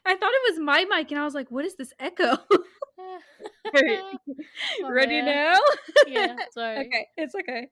I thought it was my mic, and I was like, what is this echo? Ready Oh, now? Yeah, sorry. Okay, it's okay.